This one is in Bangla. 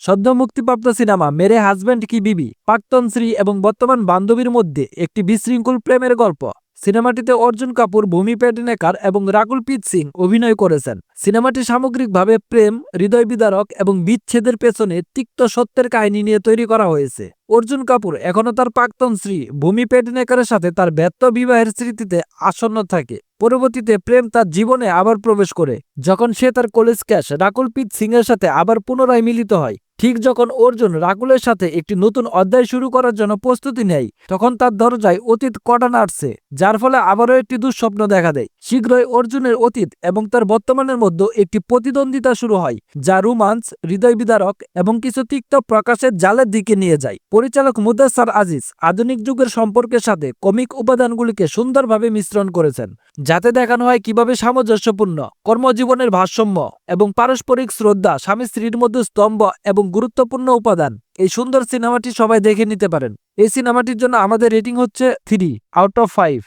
সদ্য মুক্তিপ্রাপ্ত সিনেমা মেরে হাজব্যান্ড কি বিবি প্রাক্তন স্ত্রী এবং বর্তমান বান্ধবীর মধ্যে একটি বিশৃঙ্খল প্রেমের গল্প। সিনেমাটিতে অর্জুন কাপুর, ভূমি পেডনেকার এবং রাকুল প্রীত সিং অভিনয় করেছেন। সিনেমাটি সামগ্রিকভাবে প্রেম, হৃদয় বিদারক এবং বিচ্ছেদের পেছনে তিক্ত সত্যের কাহিনী নিয়ে তৈরি করা হয়েছে। অর্জুন কাপুর এখনও তার প্রাক্তন স্ত্রী ভূমি পেডনেকারের সাথে তার ব্যর্থ বিবাহের স্মৃতিতে আসন্ন থাকে। পরবর্তীতে প্রেম তার জীবনে আবার প্রবেশ করে যখন সে তার কলেজ ক্যাশ রাকুল প্রীত সিং এর সাথে আবার পুনরায় মিলিত হয়। ঠিক যখন অর্জুন রাকুলের সাথে একটি নতুন অধ্যায় শুরু করার জন্য প্রস্তুতি নেয়, তখন তার দরজায় অতীত কড়া নাড়ছে, যার ফলে আবারও একটি দুঃস্বপ্ন দেখা দেয়। শীঘ্রই অর্জুনের অতীত এবং তার বর্তমানের মধ্যে একটি প্রতিদ্বন্দ্বিতা শুরু হয়, যা রোমান্স, হৃদয় বিদারক এবং কিছু তিক্ত প্রকাশের জালের দিকে নিয়ে যায়। পরিচালক মুদাস্সার আজিজ আধুনিক যুগের সম্পর্কের সাথে কমিক উপাদানগুলিকে সুন্দরভাবে মিশ্রণ করেছেন, যাতে দেখানো হয় কিভাবে সামঞ্জস্যপূর্ণ কর্মজীবনের ভারসাম্য এবং পারস্পরিক শ্রদ্ধা স্বামী স্ত্রীর মধ্যে স্তম্ভ এবং গুরুত্বপূর্ণ উপাদান। এই সুন্দর সিনেমাটি সবাই দেখে নিতে পারেন। এই সিনেমাটির জন্য আমাদের রেটিং হচ্ছে 3 আউট অফ 5।